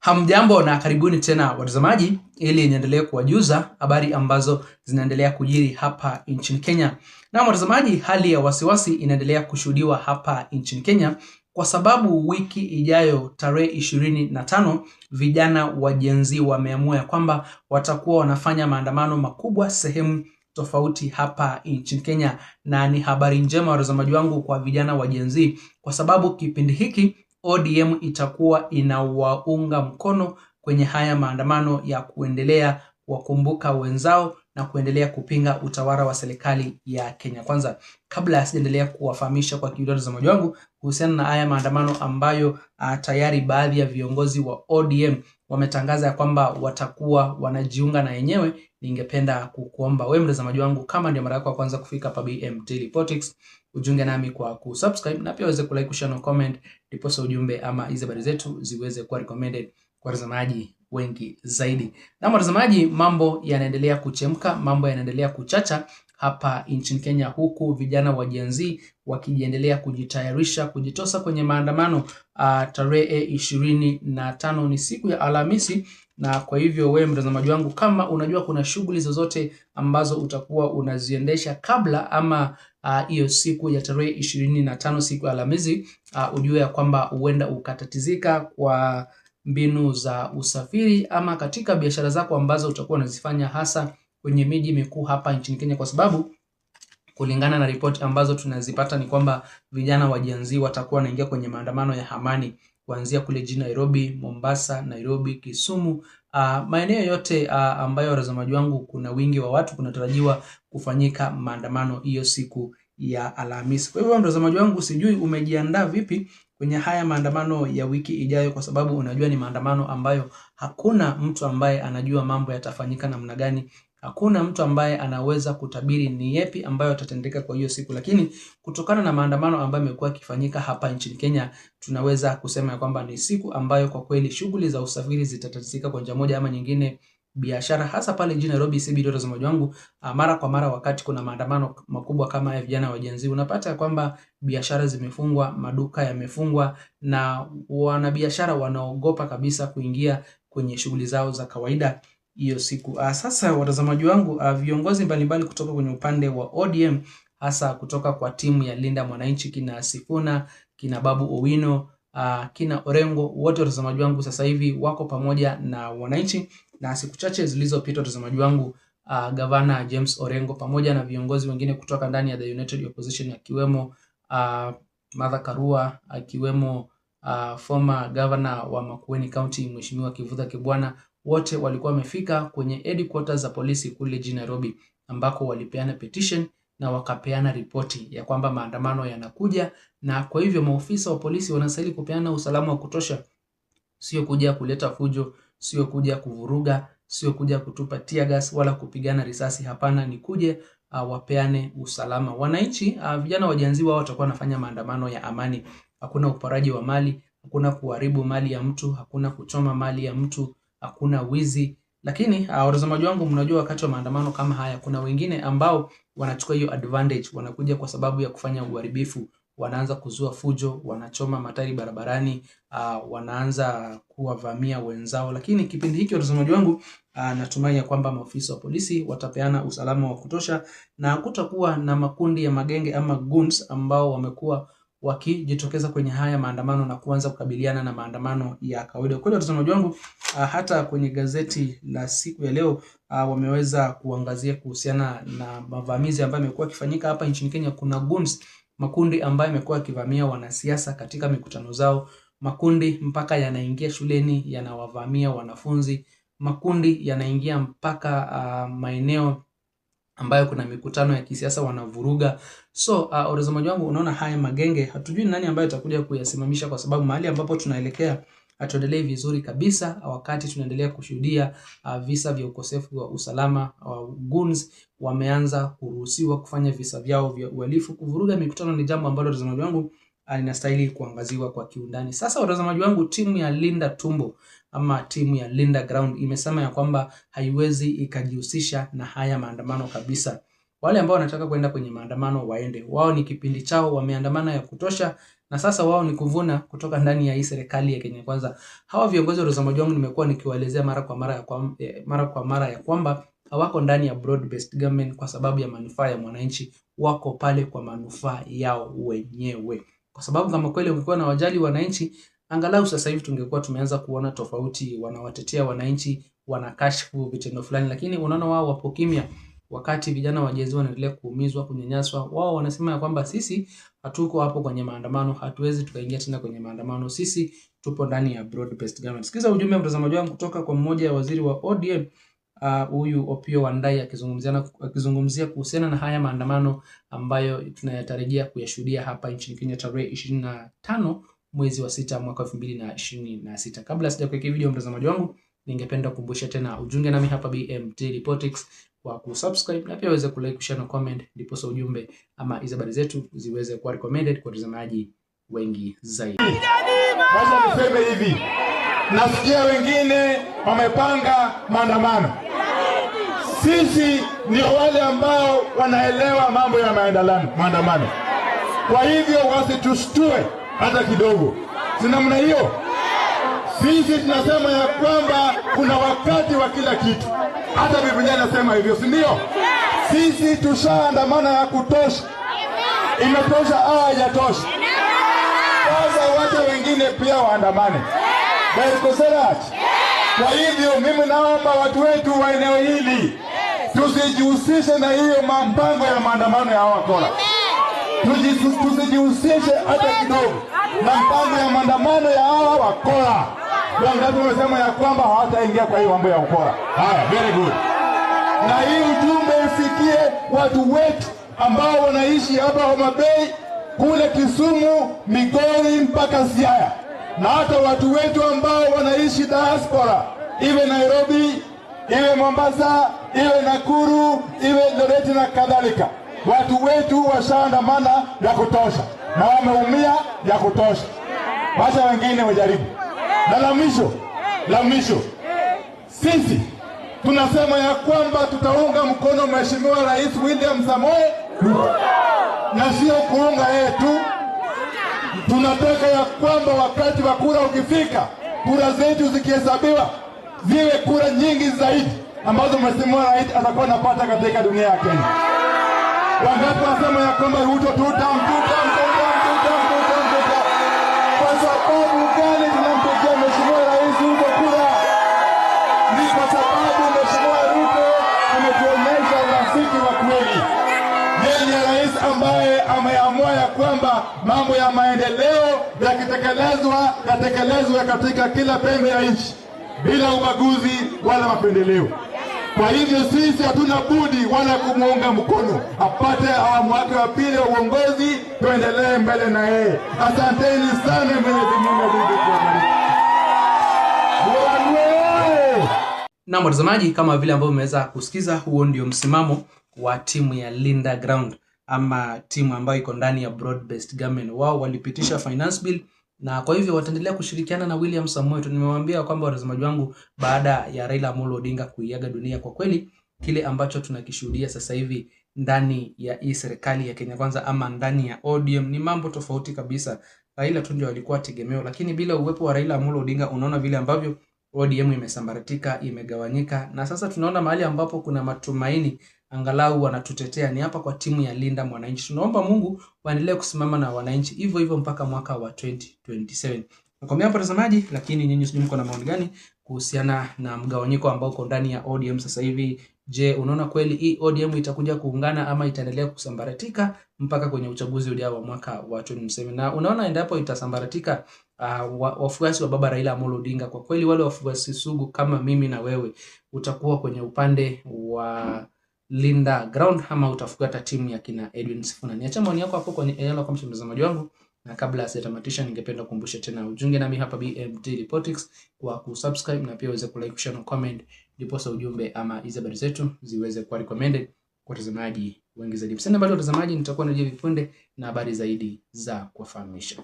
Hamjambo na karibuni tena watazamaji, ili niendelee kuwajuza habari ambazo zinaendelea kujiri hapa nchini Kenya. Na watazamaji, hali ya wasiwasi inaendelea kushuhudiwa hapa nchini Kenya kwa sababu wiki ijayo tarehe 25 vijana wa Gen Z wameamua kwamba watakuwa wanafanya maandamano makubwa sehemu tofauti hapa nchini Kenya, na ni habari njema watazamaji wangu kwa vijana wa Gen Z kwa sababu kipindi hiki ODM itakuwa inawaunga mkono kwenye haya maandamano ya kuendelea wakumbuka wenzao na kuendelea kupinga utawala wa serikali ya Kenya Kwanza. Kabla sijaendelea kuwafahamisha kwa kidogo watazamaji wangu kuhusiana na haya maandamano ambayo tayari baadhi ya viongozi wa ODM wametangaza kwamba watakuwa wanajiunga na yenyewe, ningependa kukuomba wewe mtazamaji wangu, kama ndio mara yako ya kwanza kufika hapa BM Daily Politics, ujiunge nami kwa kusubscribe na pia uweze kulike, kushare na comment, ndipo ujumbe ama hizo habari zetu ziweze kuwa recommended kwa watazamaji wengi zaidi. Na watazamaji, mambo yanaendelea kuchemka, mambo yanaendelea kuchacha hapa nchini Kenya, huku vijana wa Gen Z wakiendelea kujitayarisha kujitosa kwenye maandamano tarehe 25 ni siku ya Alhamisi. Na kwa hivyo wewe mtazamaji wangu, kama unajua kuna shughuli zozote ambazo utakuwa unaziendesha kabla ama hiyo siku ya tarehe 25 siku ya Alhamisi, ujue ya kwamba huenda ukatatizika kwa mbinu za usafiri ama katika biashara zako ambazo utakuwa unazifanya hasa kwenye miji mikuu hapa nchini Kenya, kwa sababu kulingana na ripoti ambazo tunazipata ni kwamba vijana wa Gen Z watakuwa wanaingia kwenye maandamano ya amani kuanzia kule jijini Nairobi, Mombasa, Nairobi, Kisumu, maeneo yote ambayo watazamaji wangu kuna wingi wa watu, kunatarajiwa kufanyika maandamano hiyo siku ya Alhamisi. Kwa hivyo mtazamaji wangu, sijui umejiandaa vipi kwenye haya maandamano ya wiki ijayo, kwa sababu unajua ni maandamano ambayo hakuna mtu ambaye anajua mambo yatafanyika namna gani. Hakuna mtu ambaye anaweza kutabiri ni yapi ambayo yatatendeka kwa hiyo siku, lakini kutokana na maandamano ambayo yamekuwa yakifanyika hapa nchini Kenya, tunaweza kusema kwamba ni siku ambayo kwa kweli shughuli za usafiri zitatatizika kwa njia moja ama nyingine. Biashara hasa pale jijini Nairobi, CBD watazamaji wangu, mara kwa mara wakati kuna maandamano makubwa kama ya vijana wa Gen Z, unapata kwamba biashara zimefungwa, maduka yamefungwa na wanabiashara wanaogopa kabisa kuingia kwenye shughuli zao za kawaida hiyo siku. Sasa watazamaji wangu, viongozi mbalimbali kutoka kwenye upande wa ODM, hasa kutoka kwa timu ya Linda Mwananchi, kina Sifuna, kina Babu Owino, kina Orengo, wote watazamaji wangu sasa hivi wako pamoja na wananchi. Na siku chache zilizopita watazamaji wangu, Governor James Orengo pamoja na viongozi wengine kutoka ndani ya the United Opposition, akiwemo Martha Karua, akiwemo former governor wa Makueni County Mheshimiwa Kivutha Kibwana, wote walikuwa wamefika kwenye headquarters za polisi kule jijini Nairobi, ambako walipeana petition na wakapeana ripoti ya kwamba maandamano yanakuja, na kwa hivyo maofisa wa polisi wanastahili kupeana usalama wa kutosha, sio kuja kuleta fujo, sio kuja kuvuruga, sio kuja kutupa tear gas wala kupigana risasi. Hapana, ni kuje wapeane usalama wananchi. Vijana wa Gen Z wao watakuwa wanafanya maandamano ya amani. Hakuna uporaji wa mali, hakuna kuharibu mali ya mtu, hakuna kuchoma mali ya mtu, hakuna wizi. Lakini watazamaji wangu, mnajua wakati wa maandamano kama haya kuna wengine ambao wanachukua hiyo advantage, wanakuja kwa sababu ya kufanya uharibifu, wanaanza kuzua fujo, wanachoma matari barabarani, wanaanza kuwavamia wenzao. Lakini kipindi hiki watazamaji wangu, natumai ya kwamba maafisa wa polisi watapeana usalama wa kutosha na kutakuwa na makundi ya magenge ama goons ambao wamekuwa wakijitokeza kwenye haya maandamano na kuanza kukabiliana na maandamano ya kawaida. Kwa hiyo watazamaji wangu, hata kwenye gazeti la siku ya leo wameweza kuangazia kuhusiana na mavamizi ambayo yamekuwa yakifanyika hapa nchini Kenya. Kuna goons, makundi ambayo yamekuwa yakivamia wanasiasa katika mikutano zao, makundi mpaka yanaingia shuleni yanawavamia wanafunzi, makundi yanaingia mpaka maeneo ambayo kuna mikutano ya kisiasa wanavuruga. So watazamaji wangu, unaona haya magenge, hatujui nani ambaye atakuja kuyasimamisha, kwa sababu mahali ambapo tunaelekea hatuendelee vizuri kabisa, wakati tunaendelea kushuhudia visa vya ukosefu wa usalama. Goons wameanza kuruhusiwa kufanya visa vyao vya uhalifu. Kuvuruga mikutano ni jambo ambalo watazamaji wangu linastahili kuangaziwa kwa kiundani. Sasa watazamaji wangu, timu ya Linda Tumbo ama timu ya Linda Ground imesema ya kwamba haiwezi ikajihusisha na haya maandamano kabisa. Wale ambao wanataka kwenda kwenye maandamano waende. Wao ni kipindi chao, wameandamana ya kutosha, na sasa wao ni kuvuna kutoka ndani ya hii serikali ya Kenya Kwanza. Hawa viongozi wa watazamaji wangu nimekuwa nikiwaelezea mara kwa mara ya kwamba hawako ndani ya broad based government kwa sababu ya manufaa ya mwananchi, wako pale kwa manufaa yao wenyewe. Kwa sababu kama kweli ungekuwa na wajali wananchi, angalau sasa hivi tungekuwa tumeanza kuona tofauti. Wanawatetea wananchi, wanakashfu vitendo fulani, lakini unaona wao wapo kimya. Wakati vijana wa Gen Z wanaendelea kuumizwa, kunyanyaswa, wao wanasema ya kwamba sisi hatuko hapo kwenye maandamano, hatuwezi tukaingia tena kwenye maandamano, sisi tupo ndani ya broad based government. Sikiza ujumbe mtazamaji wangu kutoka kwa mmoja wa waziri wa ODM, huyu Opiyo Wandayi akizungumzia kuhusiana na haya maandamano ambayo tunayatarajia kuyashuhudia hapa nchini Kenya tarehe 25 mwezi wa 6 mwaka 2026. Kabla sijakuwekea video mtazamaji wangu, ningependa kukumbusha tena ujunge nami hapa BM Daily Politics kwa kusubscribe na pia uweze kulike, share na comment, ndipo sa ujumbe ama hizo habari zetu ziweze kuwa recommended kwa watazamaji wengi zaidi. Wacha niseme hivi, nasikia wengine wamepanga maandamano. Sisi ni wale ambao wanaelewa mambo ya maandamano. Kwa hivyo wasitushtue hata kidogo. Si namna hiyo? Sisi tunasema ya kwamba kuna wakati wa kila kitu. Hata Biblia inasema hivyo, si ndio? Sisi tushaandamana ya kutosha. Imetosha au haijatosha? Sasa wacha wengine pia waandamane. Kwa hivyo mimi naomba watu wetu wa eneo hili tusijihusishe na hiyo mpango ya maandamano ya wakora. Tusijihusishe hata kidogo na mpango ya maandamano ya hawa wakora. Wangapi wamesema ya kwamba hawataingia kwa hiyo mambo ya ukora? Haya, very good. Na hii ujumbe ifikie watu wetu ambao wanaishi hapa Homa Bay, kule Kisumu, Migori mpaka Siaya, na hata watu wetu ambao wanaishi diaspora, iwe Nairobi, iwe Mombasa, iwe Nakuru, iwe Eldoret na kadhalika. Watu wetu washaandamana ya kutosha na wameumia ya kutosha. Wacha wengine wajaribu. Na la mwisho, sisi tunasema ya kwamba tutaunga mkono Mheshimiwa Rais William Samoei Ruto, na sio kuunga yeye tu. Tunataka ya kwamba wakati wa kura ukifika, kura zetu zikihesabiwa, ziwe kura nyingi zaidi ambazo Mheshimiwa Rais atakuwa anapata katika dunia ya Kenya. Wangapi wasema ya kwamba Ruto tutamtuta? Kwa sababu gani tunampigia Mheshimiwa Rais Ruto kura? Ni kwa sababu Mheshimiwa Ruto ametuonyesha urafiki wa kweli. Yeye ni rais ambaye ameamua ya kwamba mambo ya maendeleo yatekelezwe katika kila pembe ya nchi bila ubaguzi wala mapendeleo. Kwa hivyo sisi hatuna budi wala kumuunga mkono apate awamu wake wa pili wa uongozi, tuendelee mbele na yeye. Asanteni sana, Mwenyezi Mungu akubariki. Na mtazamaji, kama vile ambavyo umeweza kusikiza, huo ndio msimamo wa timu ya Linda Ground ama timu ambayo iko ndani ya broad based government. Wao walipitisha finance bill na kwa hivyo wataendelea kushirikiana na William Samoei. Nimemwambia kwamba watazamaji wangu, baada ya Raila Amolo Odinga kuiaga dunia, kwa kweli kile ambacho tunakishuhudia sasa hivi ndani ya hii serikali ya Kenya Kwanza ama ndani ya ODM ni mambo tofauti kabisa. Raila tu ndio alikuwa tegemeo, lakini bila uwepo wa Raila Amolo Odinga unaona vile ambavyo ODM imesambaratika, imegawanyika, na sasa tunaona mahali ambapo kuna matumaini angalau wanatutetea ni hapa kwa timu ya Linda Mwananchi. Tunaomba Mungu waendelee kusimama na wananchi hivyo hivyo mpaka mwaka wa 2027. Nakwambia watazamaji, lakini nyinyi sijui mko na maoni gani kuhusiana na mgawanyiko ambao uko ndani ya ODM sasa hivi? Je, unaona kweli hii ODM itakuja kuungana ama itaendelea kusambaratika mpaka kwenye uchaguzi ujao wa mwaka wa 2027? Na unaona endapo itasambaratika, wafuasi wa baba Raila Amolo Odinga, kwa kweli wale wafuasi sugu kama mimi na wewe, utakuwa kwenye upande wa Linda Ground ama utafuata timu ya kina Edwin Sifuna? Niacha maoni yako hapo kwenye eneo la comment mtazamaji wangu, na kabla sijatamatisha ningependa kukumbusha tena ujunge nami hapa BM Daily Politics kwa kusubscribe na pia uweze kulike, share na comment, ndipo sa ujumbe ama hizo habari zetu ziweze kuwa recommended kwa watazamaji wengi zaidi. Msende bado watazamaji, nitakuwa najia vipunde na habari zaidi za kuwafahamisha.